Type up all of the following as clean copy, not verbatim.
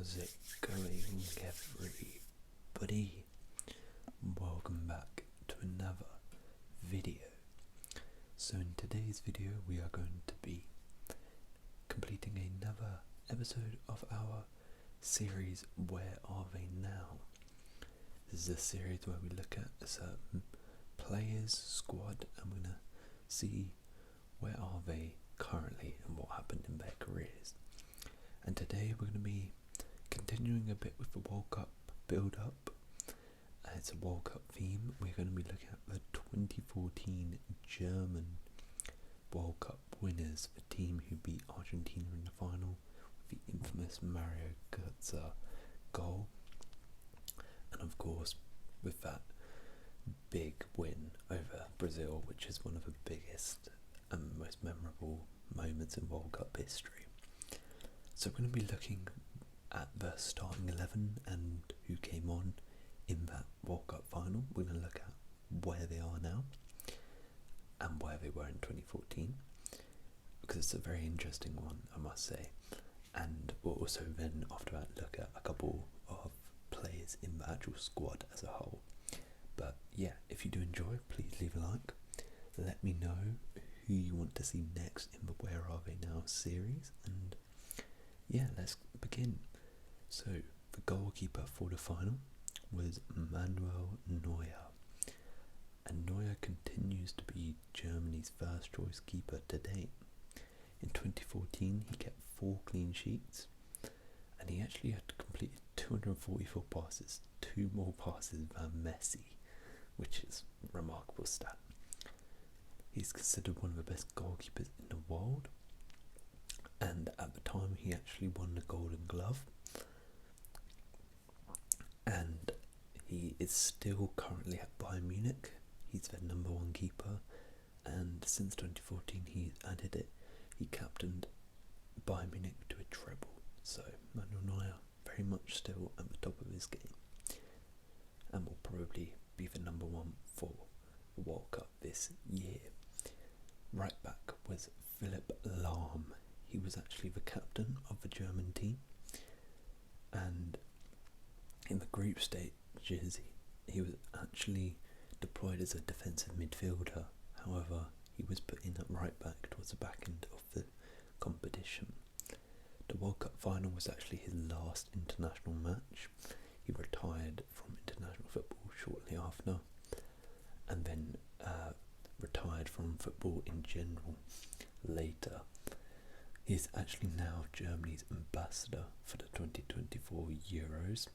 How's it going, everybody? Welcome back to another video. So in today's video we are going to be completing another episode of our series Where Are They Now? This is a series where we look at a certain player's squad and we're going to see where are they currently and what happened in their careers. And today we're going to be continuing a bit with the World Cup build-up. It's a World Cup theme. We're going to be looking at the 2014 German World Cup winners, the team who beat Argentina in the final with the infamous Mario Götze goal. And of course, with that big win over Brazil, which is one of the biggest and most memorable moments in World Cup history. So we're going to be looking at the starting 11 and who came on in that World Cup final. We're going to look at where they are now and where they were in 2014, because it's a very interesting one, I must say. And we'll also then after that look at a couple of players in the actual squad as a whole. But yeah, if you do enjoy, please leave a like. Let me know who you want to see next in the Where Are They Now series, and yeah, let's begin. So the goalkeeper for the final was Manuel Neuer, and Neuer continues to be Germany's first choice keeper to date. In 2014 he kept 4 clean sheets, and he actually had completed 244 passes, 2 more passes than Messi, which is a remarkable stat. He's considered one of the best goalkeepers in the world, and at the time he actually won the Golden Glove, and he is still currently at Bayern Munich. He's their number 1 keeper, and since 2014 he's added it. He captained Bayern Munich to a treble, so Manuel Neuer very much still at the top of his game, and will probably be the number 1 for the World Cup this year. Right back was Philipp Lahm. He was actually the captain of the German team, and in the group stages he was actually deployed as a defensive midfielder. However, he was put in at right back towards the back end of the competition. The World Cup final was actually his last international match. He retired from international football shortly after, and then retired from football in general later. He is actually now Germany's ambassador for the 2024 Euros,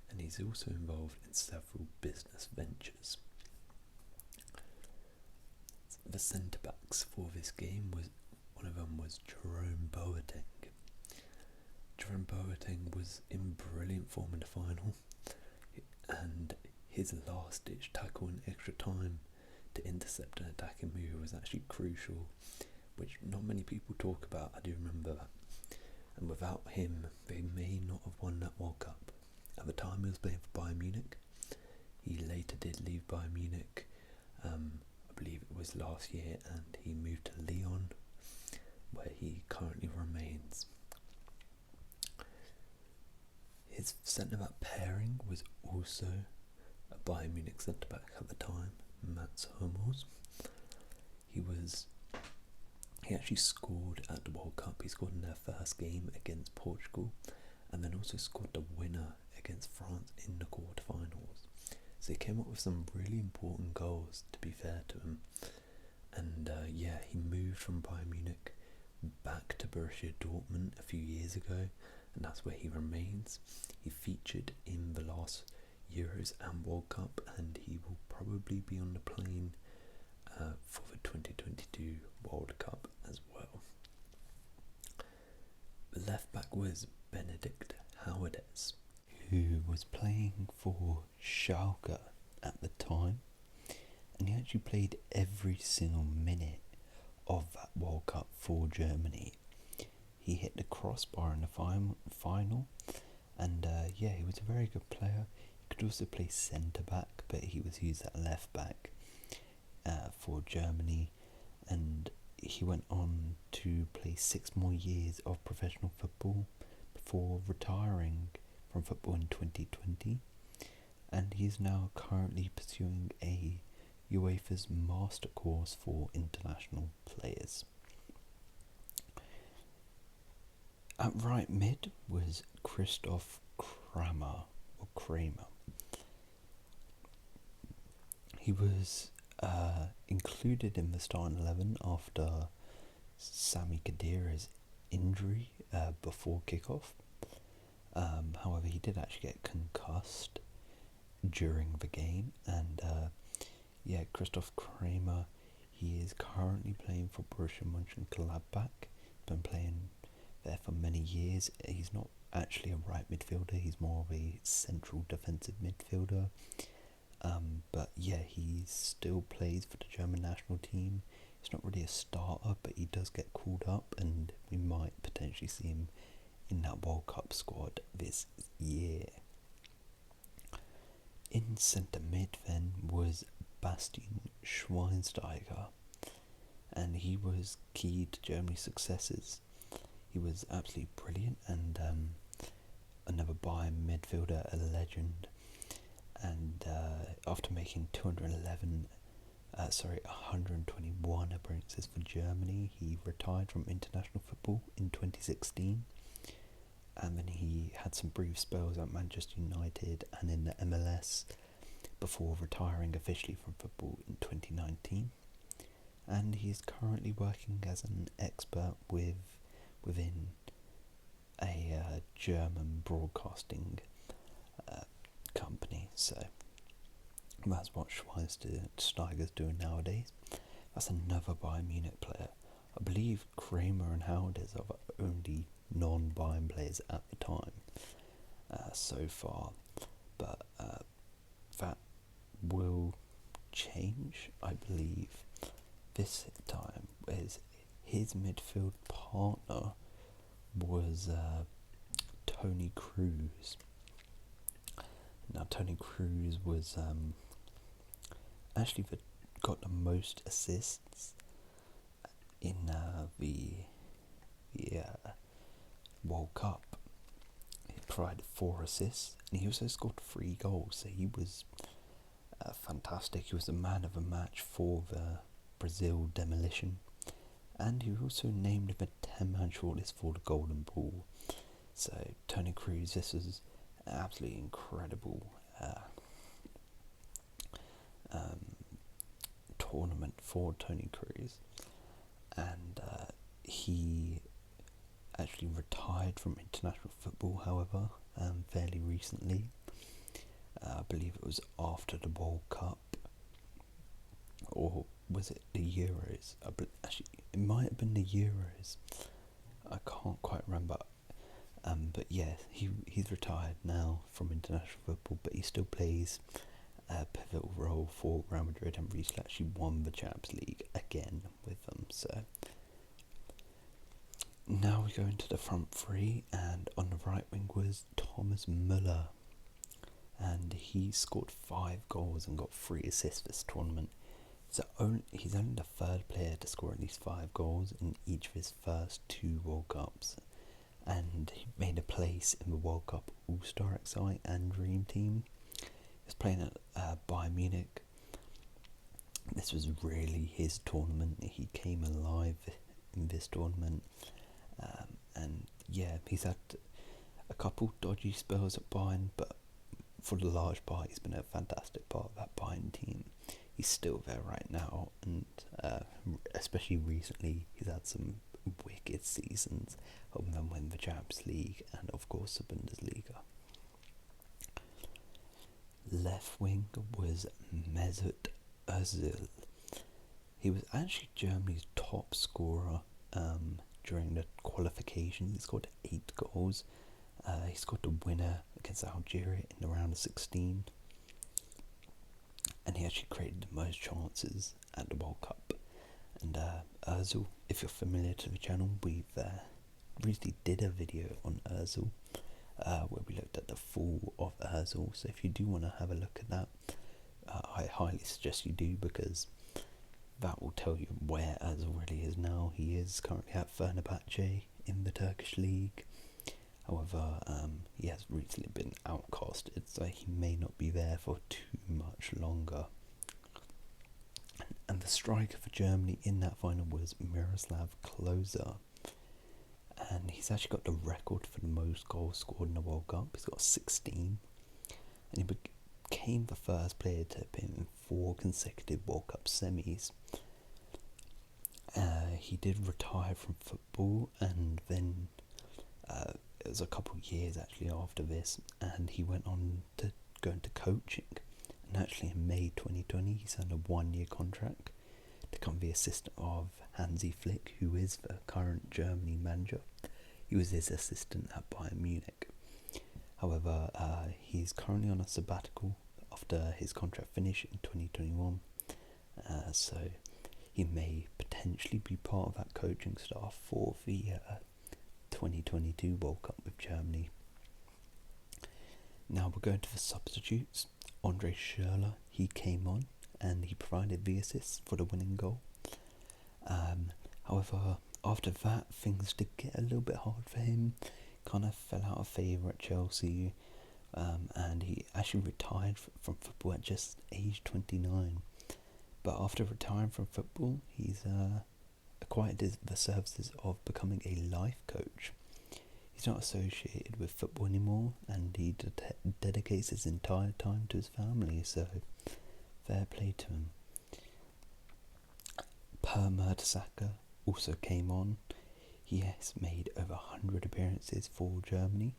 and he's also involved in several business ventures. The centre backs for this game one of them was Jerome Boateng. Jerome Boateng was in brilliant form in the final, and his last ditch tackle in extra time to intercept an attacking move was actually crucial, which not many people talk about. I do remember that. And without him, they may not have won that World Cup. At the time he was playing for Bayern Munich. He later did leave Bayern Munich, I believe it was last year, and he moved to Lyon, where he currently remains. His centre-back pairing was also a Bayern Munich centre-back at the time, Mats Hummels. He actually scored at the World Cup. He scored in their first game against Portugal, and then also scored the winner against France in the quarterfinals. So he came up with some really important goals, to be fair to him. And he moved from Bayern Munich back to Borussia Dortmund a few years ago, and that's where he remains. He featured in the last Euros and World Cup, and he will probably be on the plane for the 2022 World Cup as well. The left back was Benedikt Höwedes, who was playing for Schalke at the time, and he actually played every single minute of that World Cup for Germany. He hit the crossbar in the final, and he was a very good player. He could also play centre back, but he was used at left back for Germany, and he went to play 6 more years of professional football before retiring from football in 2020, and he is now currently pursuing a UEFA's master course for international players. At right mid was Christoph Kramer. He was included in the starting 11 after Sami Khedira's injury before kickoff. However, he did actually get concussed during the game, and Christoph Kramer, he is currently playing for Borussia Mönchengladbach. He's been playing there for many years. He's not actually a right midfielder, he's more of a central defensive midfielder. But yeah, he still plays for the German national team. He's not really a starter, but he does get called up, and we might potentially see him in that World Cup squad this year. In centre mid then was Bastian Schweinsteiger, and he was key to Germany's successes. He was absolutely brilliant, and another Bayern midfielder, a legend. And after making 121 appearances for Germany, he retired from international football in 2016. And then he had some brief spells at Manchester United and in the MLS before retiring officially from football in 2019. And he is currently working as an expert within a German broadcasting company. So that's what Schweinsteiger's doing nowadays. That's another Bayern Munich player. I believe Kramer and Howders are the only non-Bayern players at the time so far, but that will change, I believe, this time, as his midfield partner was Toni Kroos. Now, Toni Kroos was actually got the most assists in the World Cup. He provided 4 assists, and he also scored 3 goals, so he was fantastic. He was the man of the match for the Brazil demolition, and he was also named in the 10-man shortlist for the Golden Ball. So Toni Kroos, this was an absolutely incredible tournament for Toni Kroos, and he actually retired from international football, however, fairly recently. I believe it was after the World Cup, or was it the Euros? Actually, it might have been the Euros. I can't quite remember. But yeah, he's retired now from international football, but he still plays a pivotal role for Real Madrid, and recently actually won the Champions League again with them. So now we go into the front three, and on the right wing was Thomas Müller, and he scored 5 goals and got 3 assists this tournament. He's only the 3rd player to score at least 5 goals in each of his first 2 World Cups, and he made a place in the World Cup All-Star XI and Dream Team. He was playing at Bayern Munich. This was really his tournament. He came alive in this tournament, and yeah, he's had a couple dodgy spells at Bayern, but for the large part, he's been a fantastic part of that Bayern team. He's still there right now, and especially recently, he's had some wicked seasons, helping them win the Champions League and of course the Bundesliga. Left wing was Mesut Özil. He was actually Germany's top scorer during the qualifications. He scored 8 goals. He scored the winner against Algeria in the round of 16, and he actually created the most chances at the World Cup. And Özil, if you're familiar to the channel, we've recently did a video on Özil where we looked at the fall of Özil. So if you do want to have a look at that, I highly suggest you do, because that will tell you where Özil really is now. He is currently at Fenerbahce in the Turkish league. However, he has recently been outcasted, so he may not be there for too much longer. And the striker for Germany in that final was Miroslav Klose. And he's actually got the record for the most goals scored in the World Cup. He's got 16. And he became the first player to appear in 4 consecutive World Cup semis. He did retire from football, and then it was a couple of years actually after this, and he went on to go into coaching. And actually in May 2020 he signed a 1-year contract to become the assistant of Hansi Flick, who is the current Germany manager. He was his assistant at Bayern Munich. However, he's currently on a sabbatical after his contract finished in 2021, so he may potentially be part of that coaching staff for the 2022 World Cup with Germany. Now we're going to the substitutes. Andre Schürrle, he came on and he provided the assist for the winning goal. However, after that, things did get a little bit hard for him. Kind of fell out of favour at Chelsea, and he actually retired from football at just age 29. But after retiring from football, he's acquired the services of becoming a life coach. He's not associated with football anymore, and he dedicates his entire time to his family, so fair play to him. Per Mertesacker also came on. He has made over 100 appearances for Germany.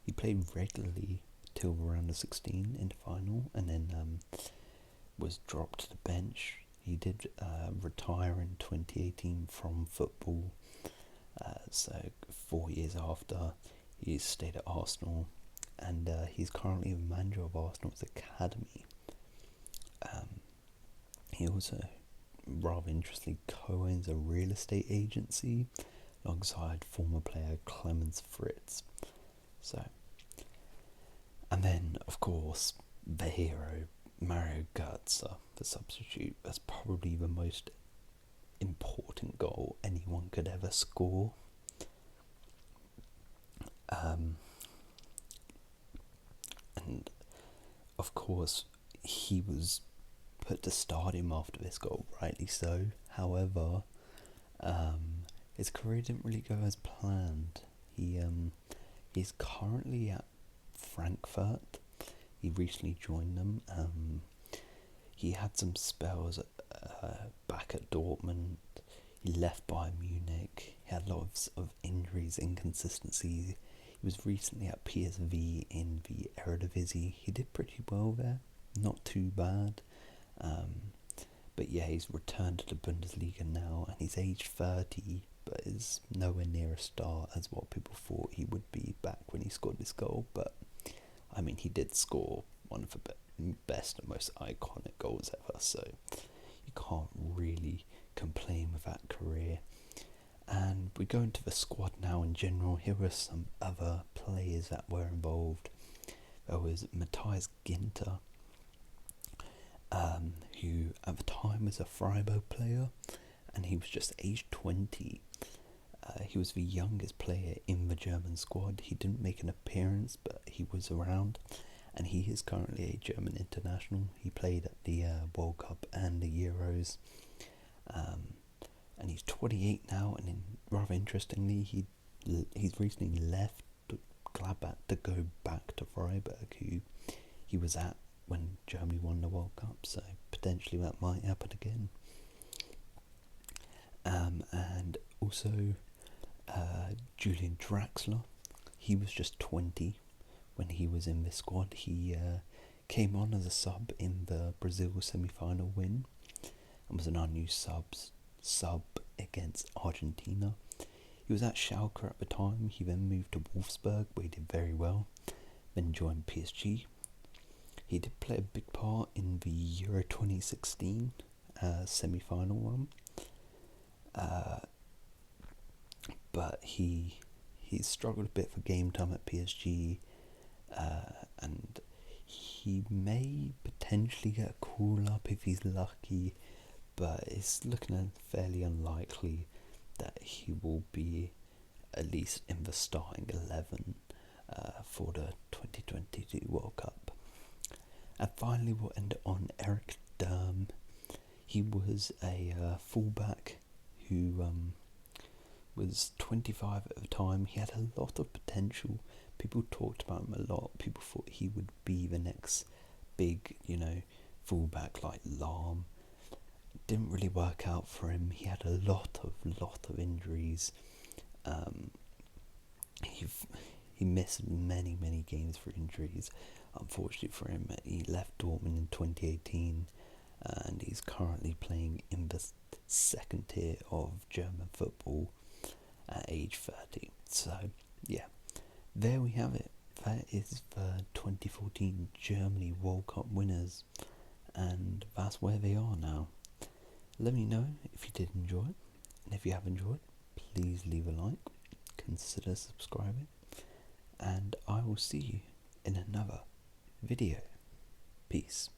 He played regularly till round of 16 in the final, and then was dropped to the bench. He did retire in 2018 from football, so 4 years after he stayed at Arsenal, and he's currently the manager of Arsenal's academy. He also, rather interestingly, co-owns a real estate agency alongside former player Clemens Fritz. So, and then of course the hero Mario Götze, the substitute. That's probably the most important goal anyone could ever score. And of course he was put to stadium after this goal, rightly so. However, his career didn't really go as planned. He's currently at Frankfurt. He recently joined them. He had some spells back at Dortmund. He left Bayern Munich. He had lots of injuries, inconsistencies. He was recently at PSV in the Eredivisie. He did pretty well there, not too bad. But yeah, he's returned to the Bundesliga now, and he's aged 30, but is nowhere near a star as what people thought he would be back when he scored this goal. But I mean, he did score one of the best and most iconic goals ever, so you can't really complain with that career. And we go into the squad now in general. Here were some other players that were involved. There was Matthias Ginter, who at the time was a Freiburg player, and he was just aged 20. He was the youngest player in the German squad. He didn't make an appearance, but he was around, and he is currently a German international. He played at the World Cup and the Euros, and he's 28 now. And rather interestingly, he's recently left Gladbach to go back to Freiburg, who he was at when Germany won the World Cup, so potentially that might happen again. And also Julian Draxler, he was just 20 when he was in this squad. He came on as a sub in the Brazil semi-final win, and was an unused sub against Argentina. He was at Schalke at the time. He then moved to Wolfsburg, where he did very well, then joined PSG. He did play a big part in the Euro 2016 semi-final run, but he struggled a bit for game time at PSG, and he may potentially get a call up if he's lucky, but it's looking fairly unlikely that he will be at least in the starting 11 for the 2022 World Cup. And finally we'll end on Eric Durm. He was a fullback who was 25 at the time. He had a lot of potential. People talked about him a lot. People thought he would be the next big, fullback like Lahm. Didn't really work out for him. He had a lot of injuries. He missed many games for injuries. Unfortunately for him, he left Dortmund in 2018, and he's currently playing in the second tier of German football at age 30. So yeah, there we have it. That is the 2014 Germany World Cup winners, and that's where they are now. Let me know if you did enjoy it, and if you have enjoyed, please leave a like, consider subscribing, and I will see you in another video. Peace.